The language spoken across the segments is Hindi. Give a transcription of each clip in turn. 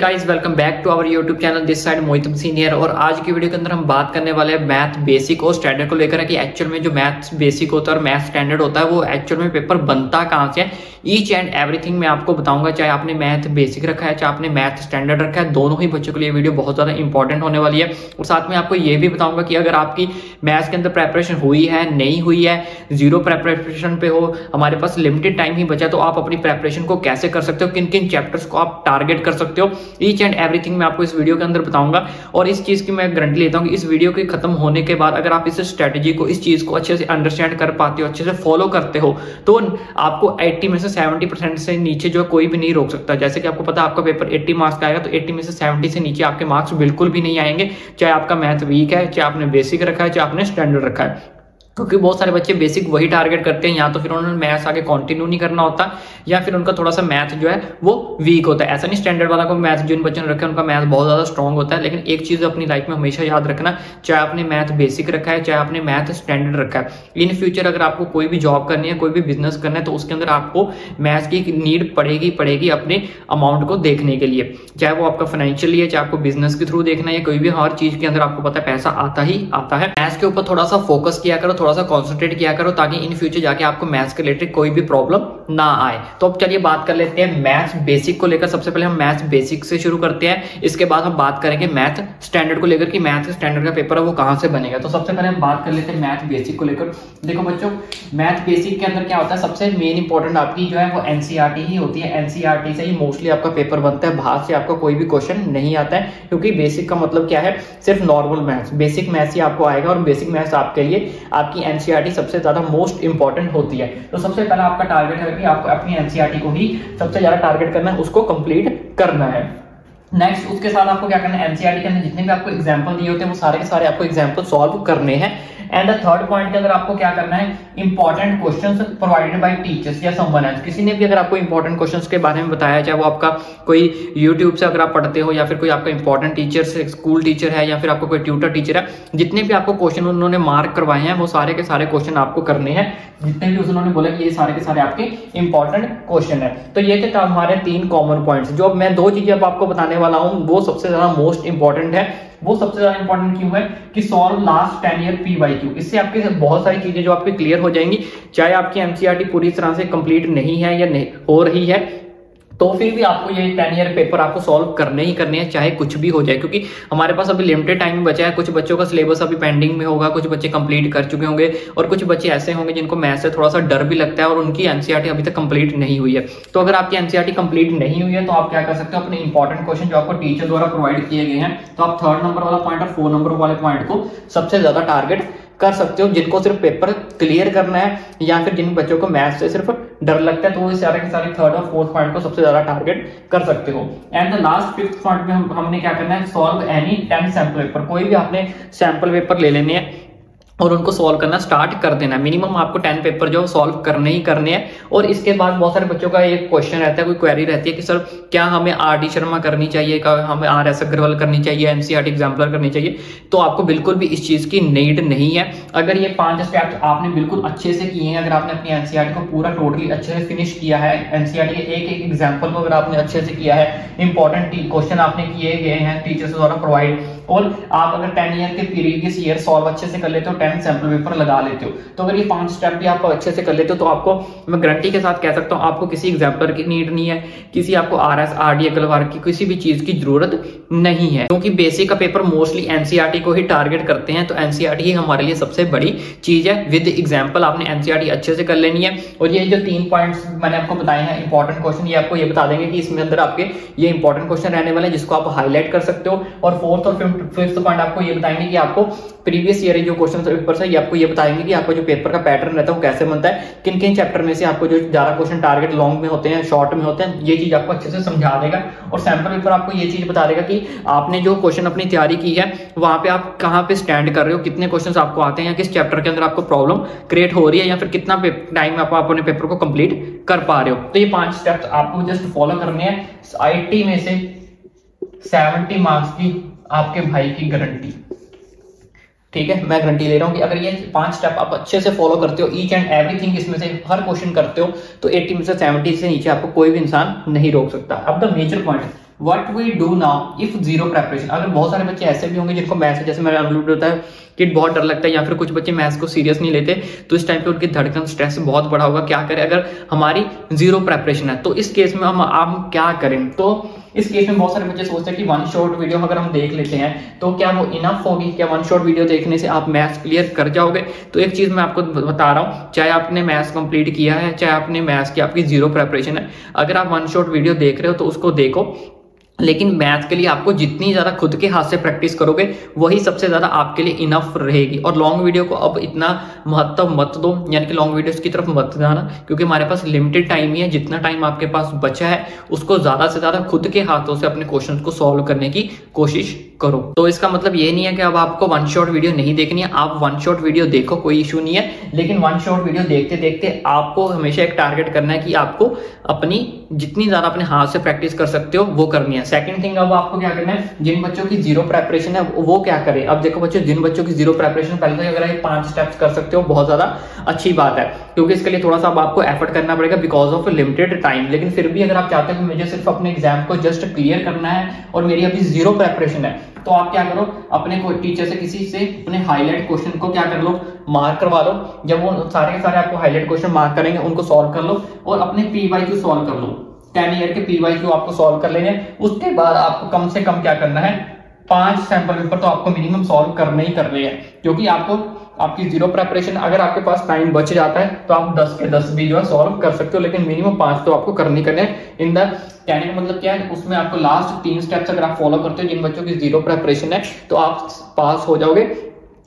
Guys, welcome back to our YouTube channel. This side Mohit senior. और आज की वीडियो के अंदर हम बात करने वाले हैं मैथ बेसिक और स्टैंडर्ड को लेकर कि एक्चुअल में जो मैथ बेसिक होता है और मैथ स्टैंडर्ड होता है वो एक्चुअल में पेपर बनता कहाँ से है। ईच एंड एवरीथिंग मैं आपको बताऊंगा, चाहे आपने मैथ बेसिक रखा है चाहे आपने मैथ स्टैंडर्ड रखा है, दोनों ही बच्चों के लिए वीडियो बहुत ज्यादा इंपॉर्टेंट होने वाली है। और साथ में आपको ये भी बताऊंगा कि अगर आपकी मैथ्स के अंदर प्रेपरेशन हुई है नहीं हुई है, जीरो प्रेपरेशन पे हो, हमारे पास लिमिटेड टाइम ही बचा, तो आप अपनी प्रेपरेशन को कैसे कर सकते हो, किन किन चैप्टर्स को आप टारगेट कर सकते हो, ईच एंड एवरीथिंग मैं आपको इस वीडियो के अंदर बताऊंगा। और इस चीज की मैं गारंटी लेता हूं कि इस वीडियो के खत्म होने के बाद अगर आप इस स्ट्रेटेजी को, इस चीज को अच्छे से अंडरस्टैंड कर पाते हो, अच्छे से फॉलो करते हो, तो आपको 80 में से 70% से नीचे जो कोई भी नहीं रोक सकता। जैसे कि आपको पता है आपका पेपर 80 मार्क्स का आएगा, तो 80 में से 70 से नीचे आपके मार्क्स बिल्कुल भी नहीं आएंगे, चाहे आपका मैथ वीक है, चाहे आपने बेसिक रखा है, चाहे आपने स्टैंडर्ड रखा है। क्योंकि बहुत सारे बच्चे बेसिक वही टारगेट करते हैं, या तो फिर उन्होंने मैथ्स आगे कंटिन्यू नहीं करना होता, या फिर उनका थोड़ा सा मैथ जो है वो वीक होता है। ऐसा नहीं स्टैंडर्ड वाला को मैथ, जिन बच्चों ने रखा है उनका मैथ बहुत ज्यादा स्ट्रॉन्ग होता है। लेकिन एक चीज अपनी लाइफ में हमेशा याद रखना, चाहे आपने मैथ बेसिक रखा है चाहे आपने मैथ स्टैंडर्ड रखा है, इन फ्यूचर अगर आपको कोई भी जॉब करनी है, कोई भी बिजनेस करना है, तो उसके अंदर आपको मैथ्स की नीड पड़ेगी अपने अमाउंट को देखने के लिए, चाहे वो आपका फाइनेंशियली है, चाहे आपको बिजनेस के थ्रू देखना है, या कोई भी हर चीज के अंदर आपको पता है पैसा आता ही आता है। मैथ्स के ऊपर थोड़ा सा फोकस किया करो, थोड़ा सा कॉन्सेंट्रेट किया करो, ताकि इन फ्यूचर जाके आपको मैथ्स के रिलेटेड कोई भी प्रॉब्लम ना आए। तो अब चलिए बात कर लेते हैं मैथ्स बेसिक को लेकर। सबसे पहले हम मैथ्स बेसिक से शुरू करते हैं, इसके बाद हम बात करेंगे मैथ स्टैंडर्ड को लेकर कि मैथ स्टैंडर्ड का पेपर है वो कहां से बनेगा। तो सबसे पहले हम बात कर लेते हैं मैथ बेसिक को लेकर। देखो बच्चों, मैथ बेसिक के अंदर क्या होता है, सबसे मेन इंपॉर्टेंट आपकी जो है वो एनसीईआरटी ही होती है। एनसीईआरटी से ही मोस्टली आपका पेपर बनता है, बाहर से आपका कोई भी क्वेश्चन नहीं आता है, क्योंकि बेसिक का मतलब क्या है, सिर्फ नॉर्मल मैथ्स, बेसिक मैथ्स ही आपको आएगा। और बेसिक मैथ्स आपके लिए आपकी एनसीईआरटी सबसे ज्यादा मोस्ट इंपॉर्टेंट होती है। तो सबसे पहला आपका टारगेट है कि आपको अपनी एनसीईआरटी को ही सबसे ज्यादा टारगेट करना है, उसको कंप्लीट करना है। नेक्स्ट उसके साथ आपको क्या करना है, एनसीईआरटी के अंदर जितने भी आपको एग्जांपल दिए होते हैं वो सारे के सारे आपको एग्जांपल सॉल्व करने हैं। एंड द थर्ड पॉइंट के अंदर आपको क्या करना है, important questions provided by teachers या समवन एल्स। किसी ने भी अगर आपको इंपॉर्टेंट क्वेश्चंस के बारे में बताया, चाहे वो आपका कोई यूट्यूब से अगर आप पढ़ते हो, या फिर कोई आपका इंपॉर्टेंट टीचर से स्कूल टीचर है, या फिर आपको कोई ट्यूटर टीचर है, जितने भी आपको क्वेश्चन उन्होंने मार्क करवाए हैं वो सारे के सारे क्वेश्चन आपको करने हैं, जितने भी उन्होंने बोला कि ये सारे के सारे आपके इंपॉर्टेंट क्वेश्चन है। तो ये थे हमारे 3 कॉमन पॉइंट्स। जो मैं 2 चीजें अब आपको बताने वाला हूँ वो सबसे ज्यादा मोस्ट इंपॉर्टेंट है। वो सबसे ज्यादा इंपॉर्टेंट क्यों है कि सॉल्व लास्ट 10 ईयर पीवाईक्यू। इससे आपके बहुत सारी चीजें जो आपकी क्लियर हो जाएंगी, चाहे आपकी एनसीईआरटी पूरी तरह से कंप्लीट नहीं है या नहीं हो रही है, तो फिर भी आपको ये 10 ईयर पेपर आपको सॉल्व करने ही करने हैं, चाहे कुछ भी हो जाए। क्योंकि हमारे पास अभी लिमिटेड टाइम बचा है, कुछ बच्चों का सिलेबस अभी पेंडिंग में होगा, कुछ बच्चे कंप्लीट कर चुके होंगे, और कुछ बच्चे ऐसे होंगे जिनको मैथ्स से थोड़ा सा डर भी लगता है और उनकी एनसीईआरटी अभी तक कंप्लीट नहीं हुई है। तो अगर आपकी एनसीईआरटी कंप्लीट नहीं हुई है तो आप क्या कर सकते हो, अपने इंपॉर्टेंट क्वेश्चन जो आपको टीचर द्वारा प्रोवाइड किए गए हैं, तो आप 3rd नंबर वाला पॉइंट और 4 नंबर वाले पॉइंट को सबसे ज्यादा टारगेट कर सकते हो। जिनको सिर्फ पेपर क्लियर करना है, या फिर जिन बच्चों को मैथ्स से सिर्फ डर लगता है, तो वो सारे के सारे 3rd और 4th पॉइंट को सबसे ज्यादा टारगेट कर सकते हो। And the last 5th point में हमने क्या करना है, सॉल्व एनी 10 सैंपल पेपर। कोई भी आपने सैंपल पेपर ले लेने हैं और उनको सॉल्व करना स्टार्ट कर देना। मिनिमम आपको 10 पेपर जो सॉल्व करने ही करने हैं। और इसके बाद बहुत सारे बच्चों का एक क्वेश्चन रहता है, कोई क्वेरी रहती है कि सर क्या हमें आर डी शर्मा करनी चाहिए, क्या हमें आर एस अग्रवाल करनी चाहिए, एनसीईआरटी एग्जाम्पलर करनी चाहिए। तो आपको बिल्कुल भी इस चीज की नीड नहीं है। अगर ये 5 स्टेप्स आपने बिल्कुल अच्छे से किए हैं, अगर आपने अपनी एनसीईआरटी को पूरा टोटली अच्छे से फिनिश किया है, एनसीईआरटी के एक एक एग्जाम्पल को अगर आपने अच्छे से किया है, इंपॉर्टेंट क्वेश्चन आपने किए गए हैं टीचर्स द्वारा प्रोवाइड, और आप अगर 10 ईयर के प्रीवियस ईयर सॉल्व अच्छे से कर लेते हो, 10 सैंपल पेपर लगा लेते हो, तो अगर ये 5 स्टेप भी आप अच्छे से कर लेते हो, तो आपको मैं गारंटी के साथ कह सकता हूं आपको किसी एग्जाम्पलर की नीड नहीं है, किसी आपको आरएस आरडी अग्रवाल की किसी भी चीज की जरूरत नहीं है। क्योंकि बेसिक का पेपर मोस्टली एनसीईआरटी को ही टारगेट करते हैं, तो एनसीईआरटी ही हमारे लिए सबसे बड़ी चीज है। विद एग्जाम्पल आपने एनसीईआरटी अच्छे से कर लेनी है। और ये जो 3 पॉइंट्स मैंने आपको बताए हैं इंपॉर्टेंट क्वेश्चन, ये आपको ये बता देंगे कि इसमें अंदर आपके ये इंपॉर्टेंट क्वेश्चन रहने वाले हैं, जिसको आप हाईलाइट कर सकते हो। और 4th और 5th पॉइंट आपको ये बताएंगे कि आपको प्रीवियस ईयर जो क्वेश्चन पेपर है, ये आपको ये बताएंगे कि आपको जो पेपर का पैटर्न रहता है वो कैसे बनता है, किन किन चैप्टर में से आपको जो ज्यादा क्वेश्चन टारगेट लॉन्ग में होते हैं, शॉर्ट में होते हैं, ये चीज आपको अच्छे से समझा देगा। और सैंपल पेपर आपको ये चीज बता देगा कि आपने जो क्वेश्चन अपनी तैयारी की है वहां पे आप कहां पे स्टैंड कर रहे हो, कितने क्वेश्चन आपको आते हैं, किस चैप्टर के अंदर आपको प्रॉब्लम क्रिएट हो रही है, या फिर कितना टाइम आप अपने पेपर को कंप्लीट कर पा रहे हो। तो ये 5 स्टेप्स आपको जस्ट फॉलो करने हैं। 80 में से 70 मार्क्स की आपके भाई की गारंटी। ठीक है, मैं गारंटी ले रहा हूं कि अगर ये 5 स्टेप आप अच्छे से फॉलो करते हो, ईच एंड एवरीथिंग इसमें से हर क्वेश्चन करते हो, तो 80 में से 70 से नीचे आपको कोई भी इंसान नहीं रोक सकता। अब the major point what we do now if zero preparation. अगर बहुत सारे बच्चे ऐसे भी होंगे जिनको मैथ्स, जैसे मेरा अनुभव होता है कि बहुत डर लगता है, या फिर कुछ बच्चे मैथ्स को सीरियस नहीं लेते, तो इस टाइम पे उनकी धड़कन, स्ट्रेस बहुत बड़ा होगा। क्या करें अगर हमारी जीरो प्रेपरेशन है, तो इस केस में हम क्या करें। तो इस केस में बहुत सारे बच्चे सोचते हैं कि वन शॉट वीडियो अगर हम देख लेते हैं तो क्या वो इनफ होगी, क्या वन शॉट वीडियो देखने से आप मैथ्स क्लियर कर जाओगे। तो एक चीज मैं आपको बता रहा हूं, चाहे आपने मैथ्स कंप्लीट किया है, चाहे आपने मैथ्स की आपकी जीरो प्रेपरेशन है, अगर आप वन शॉट वीडियो देख रहे हो तो उसको देखो, लेकिन मैथ के लिए आपको जितनी ज्यादा खुद के हाथ से प्रैक्टिस करोगे वही सबसे ज्यादा आपके लिए इनफ रहेगी। और लॉन्ग वीडियो को अब इतना महत्व मत दो, यानी कि लॉन्ग वीडियोस की तरफ मत जाना, क्योंकि हमारे पास लिमिटेड टाइम ही है। जितना टाइम आपके पास बचा है उसको ज्यादा से ज्यादा खुद के हाथों से अपने क्वेश्चन को सॉल्व करने की कोशिश करो। तो इसका मतलब ये नहीं है कि अब आपको वन शॉट वीडियो नहीं देखनी है, आप वन शॉट वीडियो देखो, कोई इशू नहीं है, लेकिन वन शॉट वीडियो देखते देखते आपको हमेशा एक टारगेट करना है कि आपको अपनी जितनी ज्यादा अपने हाथ से प्रैक्टिस कर सकते हो वो करनी है। सेकंड थिंग, अब आपको क्या करना है, जिन बच्चों की जीरो प्रेपरेशन है वो क्या करें। अब देखो बच्चों, जिन बच्चों की जीरो प्रेपरेशन, पहले तो अगर आप 5 स्टेप्स कर सकते हो बहुत ज्यादा अच्छी बात है, क्योंकि इसके लिए थोड़ा सा अब आपको एफर्ट करना पड़ेगा बिकॉज ऑफ लिमिटेड टाइम। लेकिन फिर भी अगर आप चाहते हो कि मुझे सिर्फ अपने एग्जाम को जस्ट क्लियर करना है और मेरी अभी जीरो प्रेपरेशन है, तो आप क्या करो, अपने टीचर से, किसी से अपने हाईलाइट क्वेश्चन को क्या कर लो, मार्क करवा लो। जब वो सारे के सारे आपको हाईलाइट क्वेश्चन मार्क करेंगे, उनको सॉल्व कर लो और अपने PYQ सॉल्व कर लो। 10 ईयर के PYQ आपको सॉल्व कर लेंगे। उसके बाद आपको कम से कम क्या करना है, 5 सैंपल पेपर तो आपको मिनिमम सॉल्व करने ही करने हैं, क्योंकि आपको आपकी जीरो प्रेपरेशन, अगर आपके पास टाइम बच जाता है तो आप 10 के 10 भी जो है सॉल्व कर सकते हो, लेकिन मिनिमम 5 तो आपको करने करने इन द। कहने का मतलब क्या है, उसमें आपको लास्ट 3 स्टेप्स अगर आप फॉलो करते हो, जिन बच्चों की जीरो प्रेपरेशन है, तो आप पास हो जाओगे।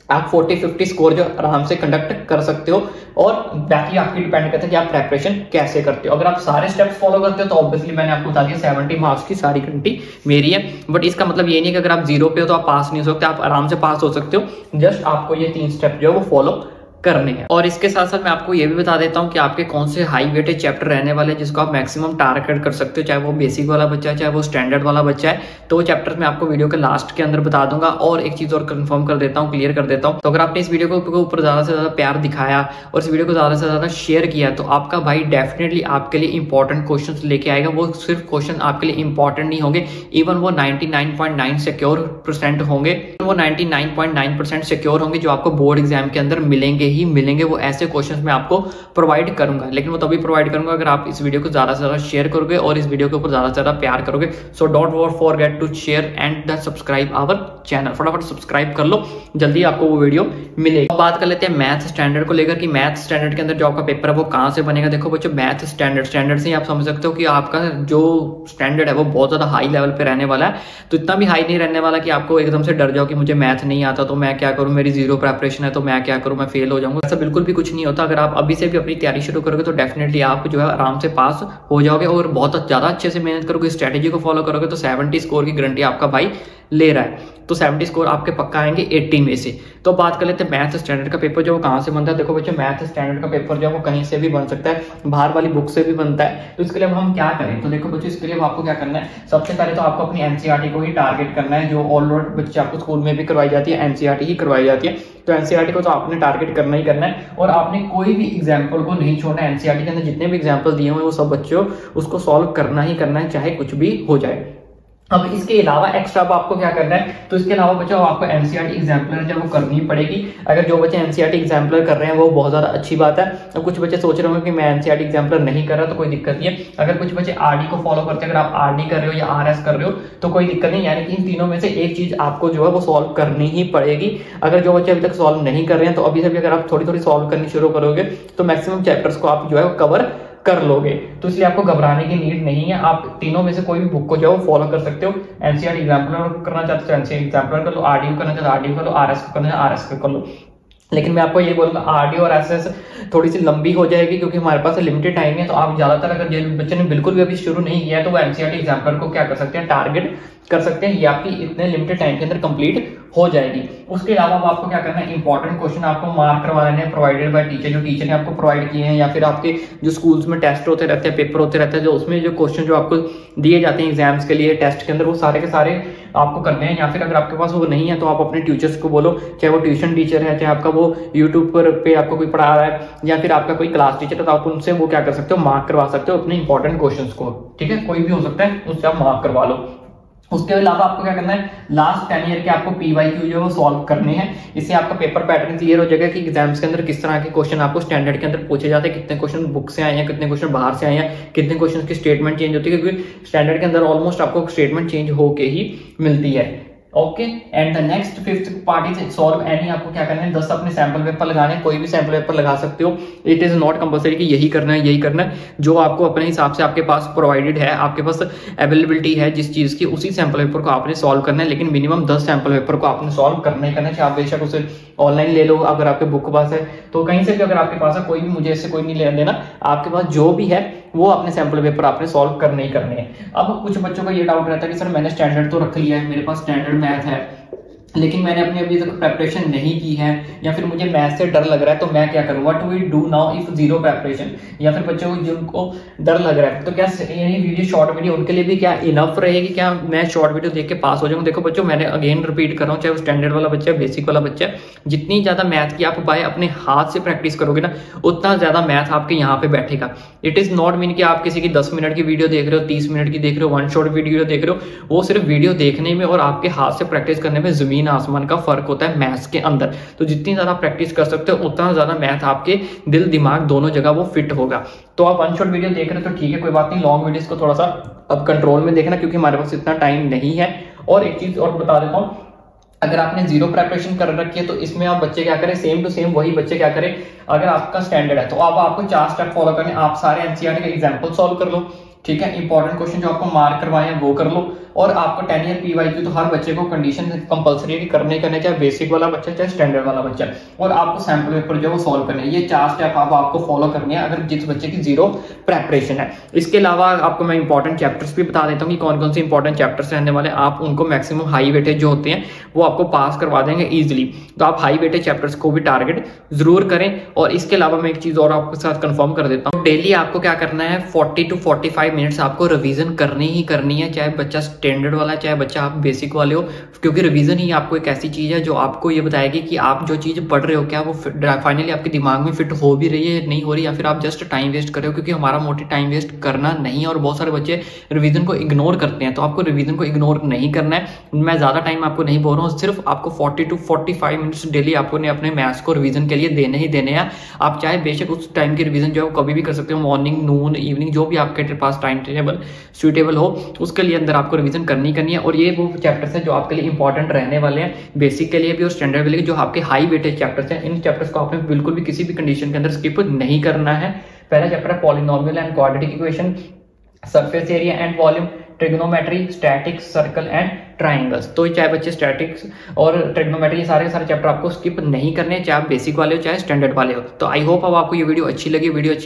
आप 40-50 स्कोर जो आराम से कंडक्ट कर सकते हो, और बाकी आपकी डिपेंड करता है कि आप प्रेपरेशन कैसे करते हो। अगर आप सारे स्टेप्स फॉलो करते हो तो ऑब्वियसली मैंने आपको बता दिया 70 मार्क्स की सारी गारंटी मेरी है। बट इसका मतलब ये नहीं कि अगर आप जीरो पे हो तो आप पास नहीं हो सकते, आप आराम से पास हो सकते हो। जस्ट आपको ये 3 स्टेप जो है वो फॉलो करने हैं। और इसके साथ साथ मैं आपको ये भी बता देता हूँ कि आपके कौन से हाई वेटेज चैप्टर रहने वाले हैं जिसको आप मैक्सिमम टारगेट कर सकते हो, चाहे वो बेसिक वाला बच्चा है, चाहे वो स्टैंडर्ड वाला बच्चा है। तो वो चैप्टर मैं आपको वीडियो के लास्ट के अंदर बता दूंगा। और एक चीज और कंफर्म कर देता हूँ, क्लियर कर देता हूँ, तो अगर आपने इस वीडियो को ऊपर ज्यादा से ज्यादा प्यार दिखाया और इस वीडियो को ज्यादा से ज्यादा शेयर किया, तो आपका भाई डेफिनेटली आपके लिए इंपॉर्टेंट क्वेश्चन लेके आएगा। वो सिर्फ क्वेश्चन आपके लिए इंपॉर्टेंट नहीं होंगे, इवन वो 99.9 सिक्योर% होंगे, वो 99.9% सिक्योर होंगे जो आपको बोर्ड एग्जाम के अंदर मिलेंगे ही मिलेंगे। वो ऐसे क्वेश्चंस मैं आपको प्रोवाइड करूंगा, लेकिन वो तभी प्रोवाइड करूंगा अगर आप इस वीडियो को ज्यादा से ज्यादा शेयर करोगे और इस वीडियो के ऊपर ज्यादा से ज्यादा प्यार करोगे। So don't forget to share and the subscribe our channel. फटाफट सब्सक्राइब कर लो, जल्दी आपको वो वीडियो मिलेगी। अब बात कर लेते हैं मैथ स्टैंडर्ड को लेकर कि मैथ स्टैंडर्ड के अंदर जो आपका पेपर है वो कहां से बनेगा। देखो बच्चों, मैथ स्टैंडर्ड से आप समझ सकते हो कि आपका जो स्टैंडर्ड है वो बहुत ज्यादा हाई लेवल पे रहने वाला है। तो इतना भी हाई नहीं रहने वाला कि आपको एकदम से डर जाओ कि मुझे मैथ नहीं आता तो मैं क्या करूं, मेरी जीरो प्रेपरेशन है तो मैं क्या करूं, मैं फेल हो जाऊंगा। ऐसा बिल्कुल भी कुछ नहीं होता। अगर आप अभी से भी अपनी तैयारी शुरू करोगे तो डेफिनेटली आप जो है आराम से पास हो जाओगे, और बहुत ज्यादा अच्छे से मेहनत करोगे, स्ट्रेटेजी को फॉलो करोगे तो 70 स्कोर की गारंटी आपका भाई ले रहा है। तो 70 स्कोर आपके पक्का आएंगे 80 में से। तो बात कर लेते हैं मैथ स्टैंडर्ड का पेपर जो कहां से बनता है। देखो बच्चों, मैथ स्टैंडर्ड का पेपर जो है वो कहीं से भी बन सकता है, बाहर वाली बुक से भी बनता है। तो इसके लिए हम क्या करें, तो देखो बच्चों, इसके लिए आपको क्या करना है, सबसे पहले तो आपको अपनी NCERT को ही टारगेट करना है, जो ऑलरेडी बच्चे आपको स्कूल में भी करवाई जाती है, NCERT ही करवाई जाती है। तो NCERT को तो आपने टारगेट करना ही करना है, और आपने कोई भी एग्जाम्पल को नहीं छोड़ना है। NCERT के अंदर जितने भी एग्जाम्पल दिए हुए हैं वो सब बच्चों उसको सॉल्व करना ही करना है, चाहे कुछ भी हो जाए। अब इसके अलावा एक्स्ट्रा आपको क्या करना है, तो इसके अलावा बच्चों आपको NCERT एग्जाम्पलर जो वो करनी पड़ेगी। अगर जो बच्चे NCERT एग्जाम्पलर कर रहे हैं वो बहुत ज्यादा अच्छी बात है। तो कुछ बच्चे सोच रहे होंगे कि मैं NCERT एग्जाम्पलर नहीं कर रहा, तो कोई दिक्कत नहीं है। अगर कुछ बच्चे RD को फॉलो करते हैं, अगर आप RD कर रहे हो या RS कर रहे हो तो कोई दिक्कत नहीं, यानी कि इन तीनों में से एक चीज आपको जो है वो सॉल्व करनी ही पड़ेगी। अगर जो बच्चे अभी तक सॉल्व नहीं कर रहे हैं तो अभी से भी अगर आप थोड़ी थोड़ी सॉल्व करनी शुरू करोगे तो मैक्सिमम चैप्टर्स को आप जो है कवर कर लोगे। तो इसलिए आपको घबराने की नीड नहीं है, आप तीनों में से कोई भी बुक को जो फॉलो कर सकते हो। NCERT एग्जाम्पलर करना चाहते हो NCERT एग्जाम्पलर कर लो, RD करना चाहते हो RD कर लो, RS करना चाहते हो RS कर लो। लेकिन मैं आपको ये बोलूंगा RD और SS थोड़ी सी लंबी हो जाएगी क्योंकि हमारे पास लिमिटेड टाइम है। तो आप ज्यादातर अगर जिन बच्चे ने बिल्कुल भी अभी शुरू नहीं किया है तो वो NCERT एग्जाम्पलर को क्या कर सकते हैं, टारगेट कर सकते हैं। ये आपकी इतने लिमिटेड टाइम के अंदर कंप्लीट हो जाएगी। उसके अलावा आपको क्या करना है, इंपॉर्टेंट क्वेश्चन आपको मार्क करवा लेने हैं प्रोवाइडेड बाय टीचर, जो टीचर ने आपको प्रोवाइड किए हैं, या फिर आपके जो स्कूल्स में टेस्ट होते रहते हैं, पेपर होते रहते हैं, जो उसमें जो क्वेश्चन जो आपको दिए जाते हैं एग्जाम्स के लिए, टेस्ट के अंदर, वो सारे के सारे आपको करने हैं। या फिर अगर आपके पास वो नहीं है तो आप अपने टीचर्स को बोलो, चाहे वो ट्यूशन टीचर है, चाहे आपका वो यूट्यूब पे आपको कोई पढ़ा रहा है, या फिर आपका कोई क्लास टीचर है, तो आप उनसे वो क्या कर सकते हो, मार्क करवा सकते हो अपने इंपॉर्टेंट क्वेश्चंस को। ठीक है, कोई भी हो सकता है, उससे आप मार्क करवा लो। उसके अलावा आपको क्या करना है, लास्ट 10 ईयर के आपको PYQ जो है वो सॉल्व करने हैं। इससे आपका पेपर पैटर्न क्लियर हो जाएगा कि एग्जाम्स के अंदर किस तरह के क्वेश्चन आपको स्टैंडर्ड के अंदर पूछे जाते हैं, कितने क्वेश्चन बुक से आए हैं, कितने क्वेश्चन बाहर से आए हैं, कितने क्वेश्चन की स्टेटमेंट चेंज होती है, क्योंकि स्टैंडर्ड के अंदर ऑलमोस्ट आपको स्टेटमेंट चेंज होके ही मिलती है। Okay, and the next 5th part is solve any. आपको क्या करना है, 10 अपने सैंपल पेपर लगाने, कोई भी सैंपल पेपर लगा सकते हो। इट इज नॉट कंपलसरी कि यही करना है यही करना है, जो आपको अपने हिसाब से आपके पास प्रोवाइडेड है, आपके पास अवेलेबिलिटी है जिस चीज की, उसी सैंपल पेपर को आपने सॉल्व करना है। लेकिन मिनिमम 10 सैंपल पेपर को आपने सॉल्व करना ही करना है। आप बेशक उसे ऑनलाइन ले लो, अगर आपके बुक पास है तो कहीं से भी अगर आपके पास है, कोई भी मुझे इससे कोई नहीं लेना देना, आपके पास जो भी है वो अपने सैंपल पेपर आपने सॉल्व करने ही करने हैं। अब कुछ बच्चों का ये डाउट रहता है कि सर मैंने स्टैंडर्ड तो रख लिया है, मेरे पास स्टैंडर्ड मैथ है, लेकिन मैंने अपनी अभी तक प्रेपरेशन नहीं की है, या फिर मुझे मैथ से डर लग रहा है, तो मैं क्या करूँ, what we do now if zero preparation. या फिर बच्चों को जिनको डर लग रहा है, तो क्या यही वीडियो शॉर्ट वीडियो उनके लिए भी क्या इनफ रहेगी, क्या मैं शॉर्ट वीडियो देख के पास हो जाऊंगा। देखो बच्चों, मैंने अगेन रिपीट कर रहा हूँ, चाहे वो स्टैंडर्ड वाला बच्चा है, बेसिक वाला बच्चा है, जितनी ज्यादा मैथ की आप बाय अपने हाथ से प्रैक्टिस करोगे ना, उतना ज्यादा मैथ आपके यहाँ पे बैठेगा। इट इज नॉट मीन कि आप किसी की 10 मिनट की वीडियो देख रहे हो, 30 मिनट की देख रहे हो, वन शॉट वीडियो देख रहे हो, वो सिर्फ वीडियो देखने में और आपके हाथ से प्रैक्टिस करने में जमीन आसमान का फर्क होता है मैथ्स के अंदर। तो जितनी ज्यादा प्रैक्टिस कर सकते हो, उतना ज्यादा मैथ आपके दिल दिमाग दोनों जगह वो फिट होगा। तो आप वन शॉट वीडियो देख रहे हो तो ठीक है, कोई बात नहीं, लॉन्ग वीडियोस को थोड़ा सा अब कंट्रोल में देखना, क्योंकि हमारे पास इतना टाइम नहीं है। और एक चीज और बता देता हूँ, अगर आपने जीरो प्रेपरेशन कर रखी है तो इसमें आप बच्चे क्या करें, सेम टू सेम वही बच्चे क्या करें, अगर आपका स्टैंडर्ड है तो अब आपको 4 स्टेप फॉलो करने। आप सारे एनसीईआरटी के एग्जांपल सॉल्व कर लो, ठीक है, इंपॉर्टेंट क्वेश्चन जो आपको मार्क करवाए हैं वो कर लो। और आपका 10 ईयर PYQ तो हर बच्चे को कंडीशन कंपलसरी करने करने, चाहे बेसिक वाला बच्चा चाहे स्टैंडर्ड वाला बच्चा, और आपको सैंपल पेपर जो वो सॉल्व करने हैं। ये 4 स्टेप आपको फॉलो करने हैं अगर जिस बच्चे की जीरो प्रेपरेशन है। इसके अलावा आपको मैं इंपॉर्टेंट चैप्टर्स भी बता देता हूँ कि कौन कौन से इंपॉर्टेंट चैप्टर्स रहने वाले। आप उनको मैक्सिमम हाई वेटेज जो होते हैं वो आपको पास करवा देंगे ईजिली, तो आप हाई वेटेज चैप्टर्स को भी टारगेट जरूर करें। और इसके अलावा मैं एक चीज और आपके साथ कंफर्म कर देता हूँ, डेली आपको क्या करना है, 40 to 45 मिनट्स आपको रिवीजन करनी ही करनी है, चाहे बच्चा स्टैंडर्ड वाला चाहे बच्चा आप बेसिक वाले हो, क्योंकि रिवीजन ही आपको एक ऐसी चीज है जो आपको ये बताएगी कि आप जो चीज पढ़ रहे हो क्या वो फाइनली आपके दिमाग में फिट हो भी रही है नहीं हो रही, या फिर आप जस्ट टाइम वेस्ट कर रहे हो। क्योंकि हमारा मोटिव टाइम वेस्ट करना नहीं है, और बहुत सारे बच्चे रिवीजन को इग्नोर करते हैं, तो आपको रिवीजन को इग्नोर नहीं करना है। मैं ज्यादा टाइम आपको नहीं बोल रहा हूँ, सिर्फ आपको 40 to 45 मिनट्स डेली आपको अपने मैथ्स को रिवीजन के लिए देने ही देने हैं। आप चाहे बेशक उस टाइम की रिवीजन जो है कभी भी कर सकते हो, मॉर्निंग, नून, इवनिंग, जो भी आपके पास टाइम टेबल सुटेबल हो उसके लिए अंदर आपको रिवीजन करनी है। और ये वो चैप्टर्स हैं जो आपके लिए इंपॉर्टेंट रहने वाले हैं, बेसिक के लिए भी और स्टैंडर्ड के लिए, जो आपके हाई वेटेज चैप्टर्स हैं। इन चैप्टर्स को आपने बिल्कुल भी किसी भी कंडीशन के अंदर स्किप नहीं करना है। पहला चैप्टर है polynomial and quadratic equation, surface area and volume, trigonometry, statics, circle and triangles. तो चाहे बच्चे स्टैटिक्स और ट्रिग्नोमेट्री ये सारे चैप्टर आपको स्किप नहीं करने, चाहे आप बेसिक वाले हो चाहे स्टैंडर्ड वाले हो। तो आई होप अब आपको ये वीडियो अच्छी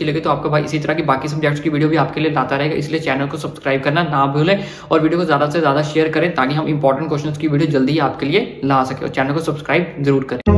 लगी तो आपका भाई इसी तरह की बाकी सब्जेक्ट्स की वीडियो भी आपके लिए लाता रहेगा, इसलिए चैनल को सब्सक्राइब करना ना भूलें और वीडियो को ज्यादा से ज्यादा शेयर करें, ताकि हम इंपॉर्टेंट क्वेश्चंस की वीडियो जल्दी ही आपके लिए ला सके। और चैनल को सब्सक्राइब जरूर करें।